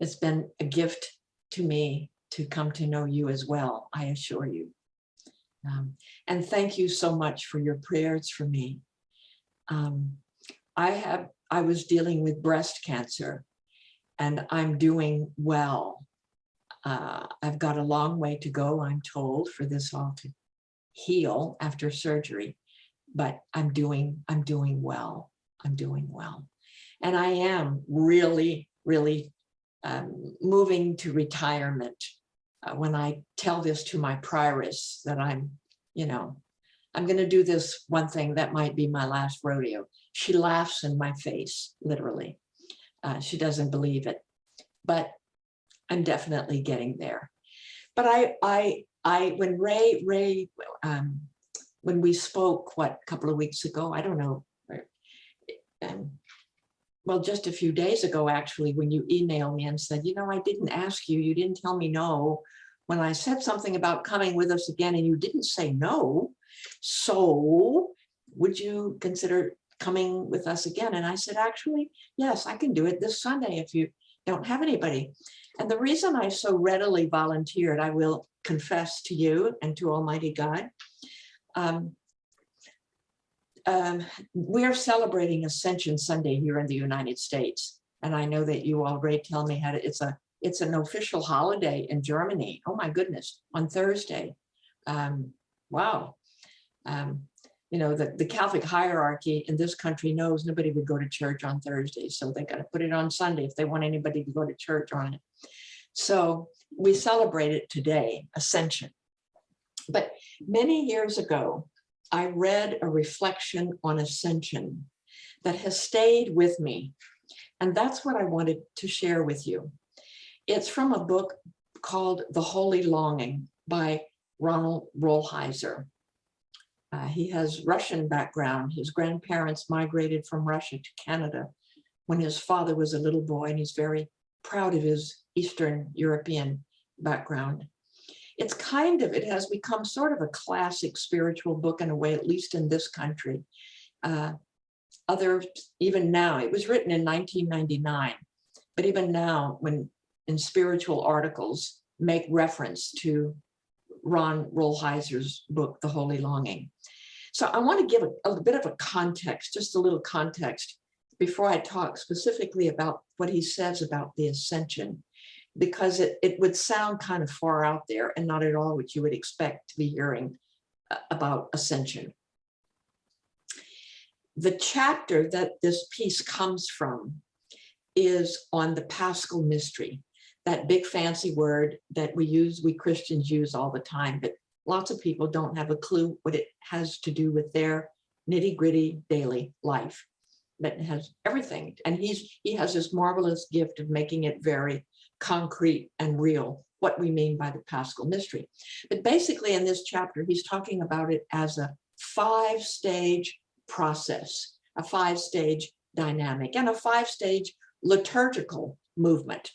It's been a gift to me to come to know you as well, I assure you. And thank you so much for your prayers for me. I was dealing with breast cancer, and I'm doing well. I've got a long way to go, I'm told, for this all to heal after surgery, but I'm doing well. I'm doing well. And I am really, really moving to retirement. When I tell this to my prioress that I'm going to do this one thing that might be my last rodeo, she laughs in my face, literally. She doesn't believe it, but I'm definitely getting there. But when Ray, when we spoke, a couple of weeks ago, I don't know, well, just a few days ago, actually, when you emailed me and said, I didn't ask you, you didn't tell me no, when I said something about coming with us again, and you didn't say no, so would you consider coming with us again? And I said, actually, yes, I can do it this Sunday if you don't have anybody. And the reason I so readily volunteered, I will confess to you and to Almighty God, we are celebrating Ascension Sunday here in the United States. And I know that you already tell me it's an official holiday in Germany. Oh my goodness, on Thursday. Wow. The Catholic hierarchy in this country knows nobody would go to church on Thursday. So they got to put it on Sunday if they want anybody to go to church on it. So we celebrate it today, Ascension. But many years ago, I read a reflection on Ascension that has stayed with me. And that's what I wanted to share with you. It's from a book called The Holy Longing by Ronald Rolheiser. He has Russian background. His grandparents migrated from Russia to Canada when his father was a little boy, and he's very proud of his Eastern European background. It has become sort of a classic spiritual book in a way, at least in this country. Even now, it was written in 1999, but even now, when in spiritual articles make reference to Ron Rolheiser's book, The Holy Longing. So I want to give a bit of a context, just a little context, before I talk specifically about what he says about the Ascension, because it would sound kind of far out there and not at all what you would expect to be hearing about Ascension. The chapter that this piece comes from is on the Paschal Mystery, that big fancy word that we Christians use all the time, but lots of people don't have a clue what it has to do with their nitty-gritty daily life. That has everything. And he has this marvelous gift of making it very concrete and real, what we mean by the Paschal Mystery. But basically in this chapter, he's talking about it as a 5-stage process, a 5-stage dynamic, and a 5-stage liturgical movement.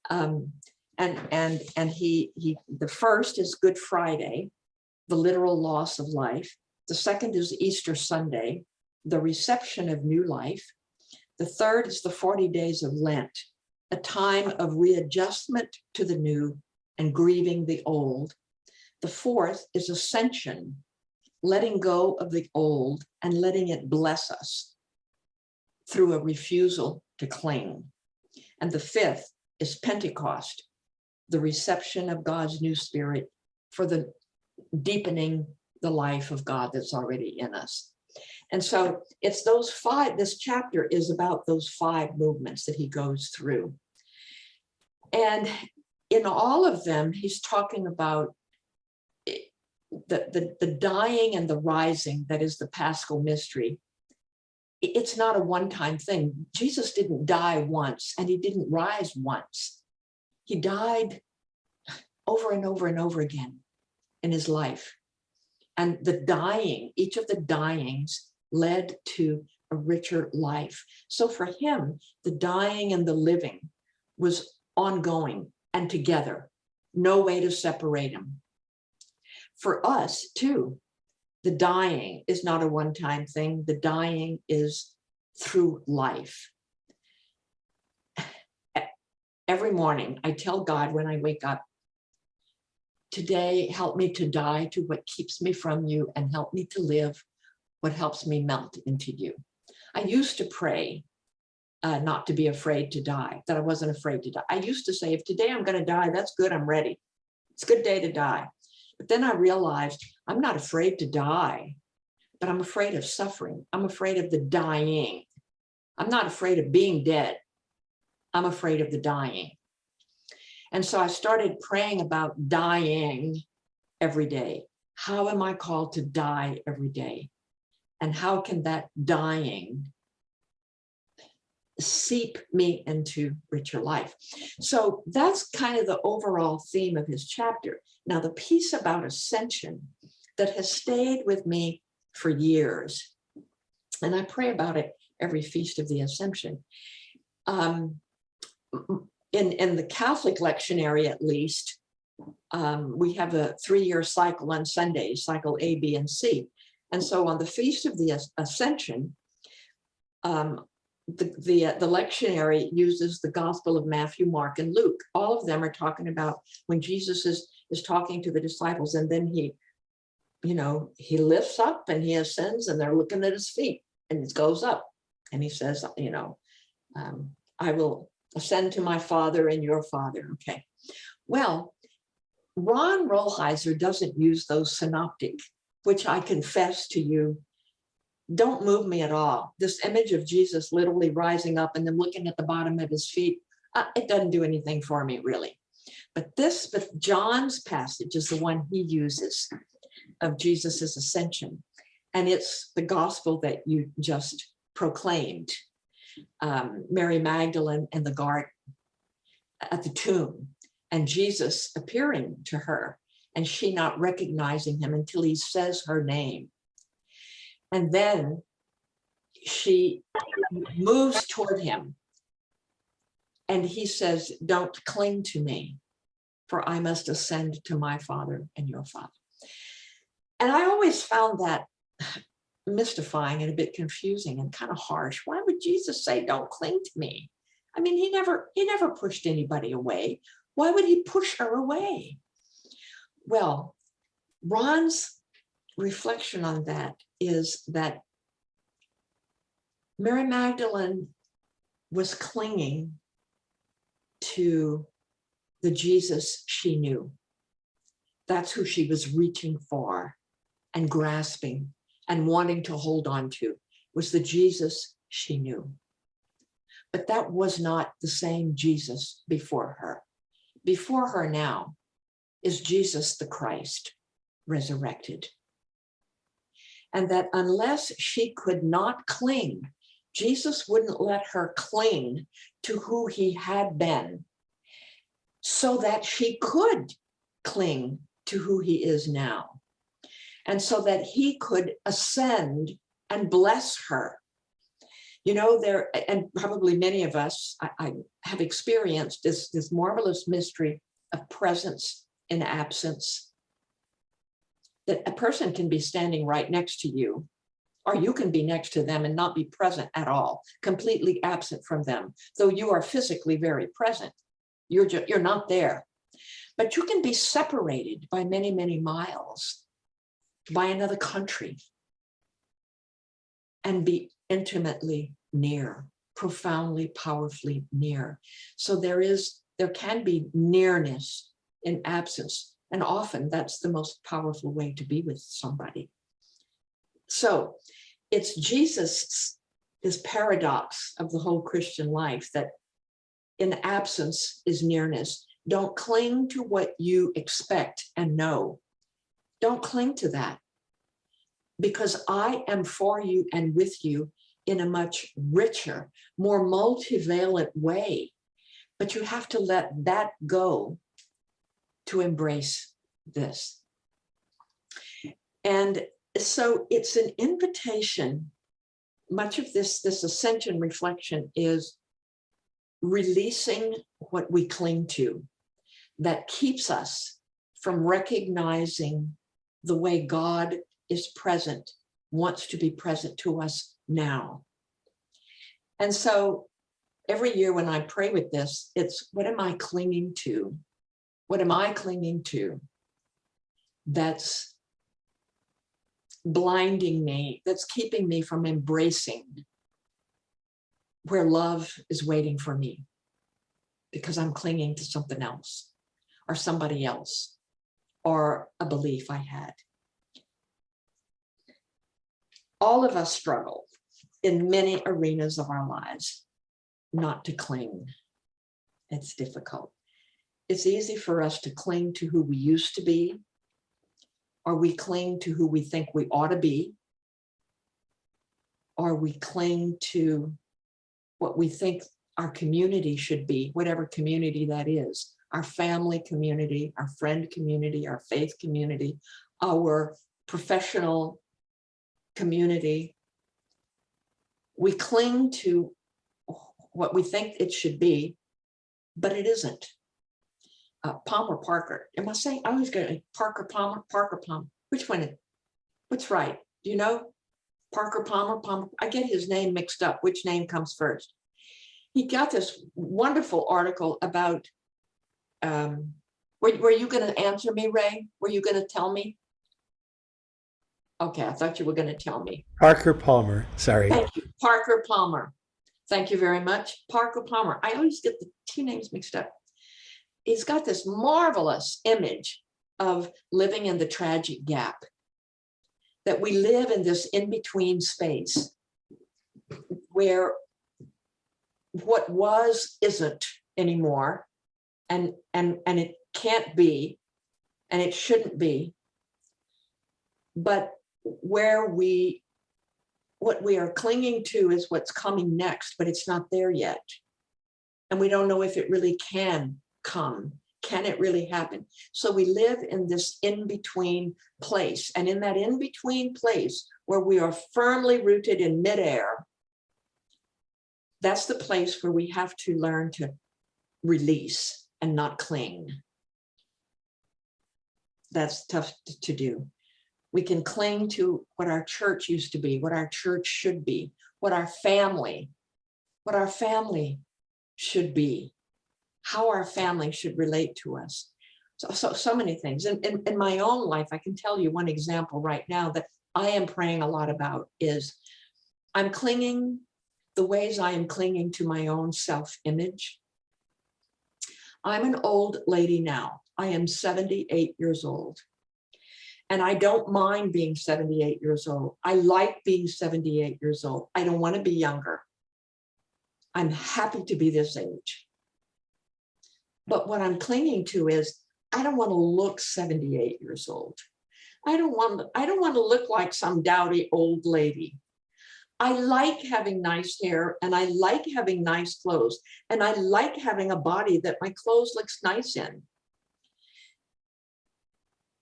And the first is Good Friday, the literal loss of life. The second is Easter Sunday, the reception of new life. The third is the 40 days of Lent, a time of readjustment to the new and grieving the old. The fourth is Ascension, letting go of the old and letting it bless us through a refusal to cling. And the fifth is Pentecost, the reception of God's new spirit for the deepening the life of God that's already in us. And so it's those 5, this chapter is about those 5 movements that he goes through. And in all of them, he's talking about the dying and the rising, that is the Paschal Mystery. It's not a one-time thing. Jesus didn't die once and he didn't rise once. He died over and over and over again in his life. And the dying, each of the dyings led to a richer life. So for him, the dying and the living was ongoing and together, no way to separate them. For us too, the dying is not a one-time thing. The dying is through life. every morning I tell God when I wake up, today help me to die to what keeps me from you and help me to live what helps me melt into you. I used to pray not to be afraid to die, that I wasn't afraid to die. I used to say, if today I'm going to die, that's good, I'm ready. It's a good day to die. But then I realized I'm not afraid to die, but I'm afraid of suffering. I'm afraid of the dying. I'm not afraid of being dead. I'm afraid of the dying. And so I started praying about dying every day. How am I called to die every day? And how can that dying seep me into richer life? So that's kind of the overall theme of his chapter. Now, the piece about ascension that has stayed with me for years, and I pray about it every Feast of the Ascension. In the Catholic lectionary, at least, we have a 3-year cycle on Sundays, cycle A, B, and C. And so on the Feast of the Ascension, the lectionary uses the Gospel of Matthew, Mark, and Luke. All of them are talking about when Jesus is talking to the disciples, and then he lifts up and he ascends, and they're looking at his feet, and it goes up, and he says, I will ascend to my Father and your Father. Okay. Well, Ron Rolheiser doesn't use those synoptic, which I confess to you, don't move me at all. This image of Jesus literally rising up and then looking at the bottom of his feet, it doesn't do anything for me, really. But John's passage is the one he uses of Jesus's ascension. And it's the gospel that you just proclaimed. Mary Magdalene in the garden at the tomb, and Jesus appearing to her, and she not recognizing him until he says her name. And then she moves toward him, and he says, don't cling to me, for I must ascend to my Father and your Father. And I always found that mystifying and a bit confusing and kind of harsh. Why would Jesus say, don't cling to me? I mean, he never pushed anybody away. Why would he push her away? Well, Ron's reflection on that is that Mary Magdalene was clinging to the Jesus she knew. That's who she was reaching for and grasping and wanting to hold on to, was the Jesus she knew. But that was not the same Jesus before her. Before her now is Jesus the Christ, resurrected. And that unless she could not cling, Jesus wouldn't let her cling to who he had been, so that she could cling to who he is now. And so that he could ascend and bless her. You know, and probably many of us, I have experienced this marvelous mystery of presence in absence. That a person can be standing right next to you, or you can be next to them and not be present at all, completely absent from them, though you are physically very present. You're not there. But you can be separated by many, many miles, by another country, and be intimately near, profoundly, powerfully near. So there can be nearness in absence, and often that's the most powerful way to be with somebody. So it's Jesus, this paradox of the whole Christian life, that in absence is nearness. Don't cling to what you expect and know. Don't cling to that, because I am for you and with you in a much richer, more multivalent way. But you have to let that go to embrace this. And so it's an invitation. Much of this ascension reflection is releasing what we cling to that keeps us from recognizing the way God is present, wants to be present to us now. And so every year when I pray with this, it's what am I clinging to? What am I clinging to that's blinding me, that's keeping me from embracing where love is waiting for me, because I'm clinging to something else or somebody else or a belief I had. All of us struggle in many arenas of our lives not to cling. It's difficult. It's easy for us to cling to who we used to be, or we cling to who we think we ought to be, or we cling to what we think our community should be, whatever community that is, our family community, our friend community, our faith community, our professional community. We cling to what we think it should be, but it isn't. Palmer Parker, am I saying, I always go Parker Palmer, Parker Palmer, which one? What's right? Do you know? Parker Palmer, Palmer, I get his name mixed up, which name comes first. He got this wonderful article about, were you going to answer me, Ray? Were you going to tell me? Okay, I thought you were going to tell me. Parker Palmer, sorry. Thank you, Parker Palmer. Thank you very much, Parker Palmer. I always get the two names mixed up. He's got this marvelous image of living in the tragic gap, that we live in this in-between space where what was isn't anymore, and it can't be, and it shouldn't be, but where what we are clinging to is what's coming next, but it's not there yet. And we don't know if it really can come. Can it really happen? So we live in this in-between place. And in that in-between place where we are firmly rooted in midair, that's the place where we have to learn to release and not cling. That's tough to do. We can cling to what our church used to be, what our church should be, what our family should be, how our family should relate to us. So many things. In my own life, I can tell you one example right now that I am praying a lot about is I'm clinging, the ways I am clinging to my own self-image. I'm an old lady now. I am 78 years old. And I don't mind being 78 years old. I like being 78 years old. I don't want to be younger. I'm happy to be this age. But what I'm clinging to is, I don't want to look 78 years old. I don't want to look like some dowdy old lady. I like having nice hair, and I like having nice clothes, and I like having a body that my clothes looks nice in.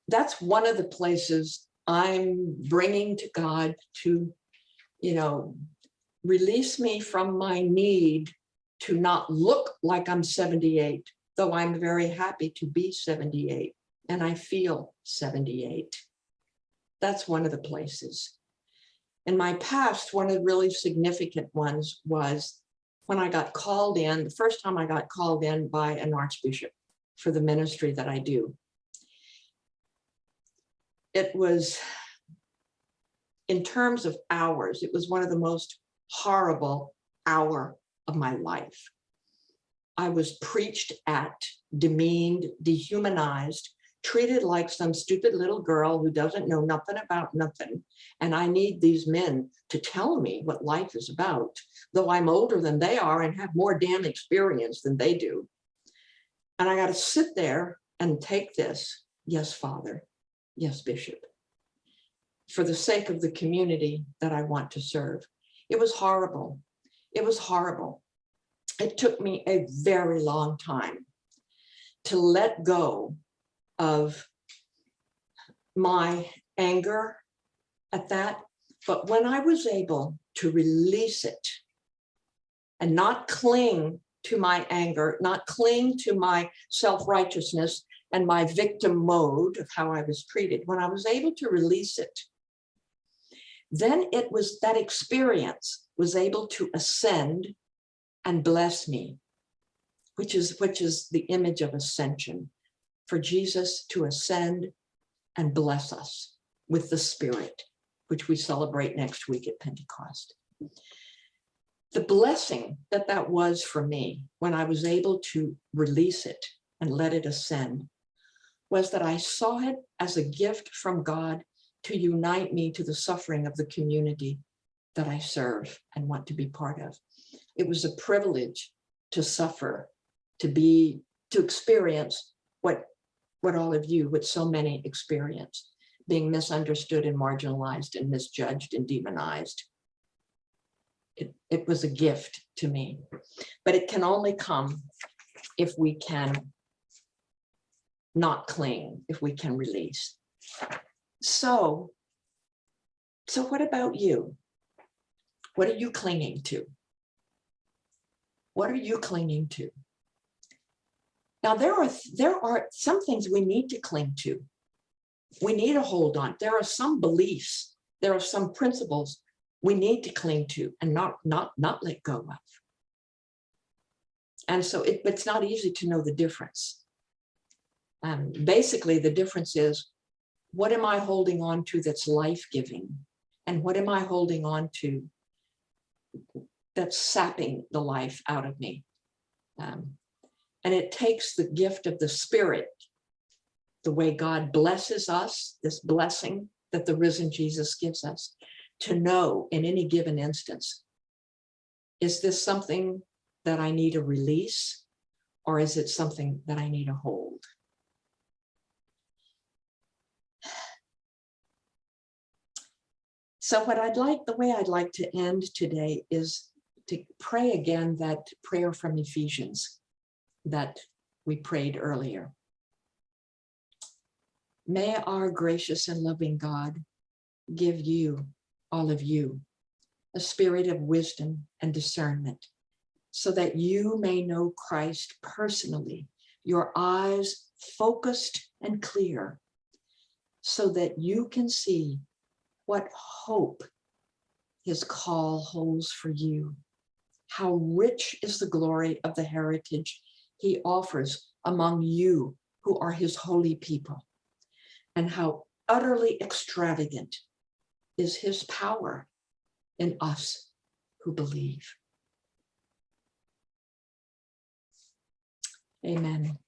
That's one of the places I'm bringing to God to, release me from my need to not look like I'm 78, though I'm very happy to be 78, and I feel 78. That's one of the places. In my past, one of the really significant ones was when I got called in, the first time I got called in by an archbishop for the ministry that I do. It was, in terms of hours, it was one of the most horrible hour of my life. I was preached at, demeaned, dehumanized, treated like some stupid little girl who doesn't know nothing about nothing. And I need these men to tell me what life is about, though I'm older than they are and have more damn experience than they do. And I got to sit there and take this. Yes, Father. Yes, Bishop. For the sake of the community that I want to serve. It was horrible. It was horrible. It took me a very long time to let go of my anger at that. But when I was able to release it and not cling to my anger, not cling to my self-righteousness and my victim mode of how I was treated, when I was able to release it, then it was that experience was able to ascend and bless me, which is the image of ascension, for Jesus to ascend and bless us with the Spirit, which we celebrate next week at Pentecost. The blessing that was for me when I was able to release it and let it ascend was that I saw it as a gift from God to unite me to the suffering of the community that I serve and want to be part of. It was a privilege to suffer, to experience what all of you, what so many experience, being misunderstood and marginalized and misjudged and demonized. It was a gift to me, but it can only come if we can not cling, if we can release. So what about you? What are you clinging to? What are you clinging to? Now, there are some things we need to cling to. We need to hold on. There are some beliefs, there are some principles we need to cling to and not let go of. And so it's not easy to know the difference. Basically, the difference is, what am I holding on to that's life-giving? And what am I holding on to that's sapping the life out of me? And it takes the gift of the Spirit, the way God blesses us, this blessing that the risen Jesus gives us, to know in any given instance, is this something that I need to release, or is it something that I need to hold? So the way I'd like to end today is to pray again that prayer from Ephesians that we prayed earlier. May our gracious and loving God give you, all of you, a spirit of wisdom and discernment, so that you may know Christ personally, your eyes focused and clear, so that you can see what hope his call holds for you, how rich is the glory of the heritage he offers among you who are his holy people, and how utterly extravagant is his power in us who believe. Amen.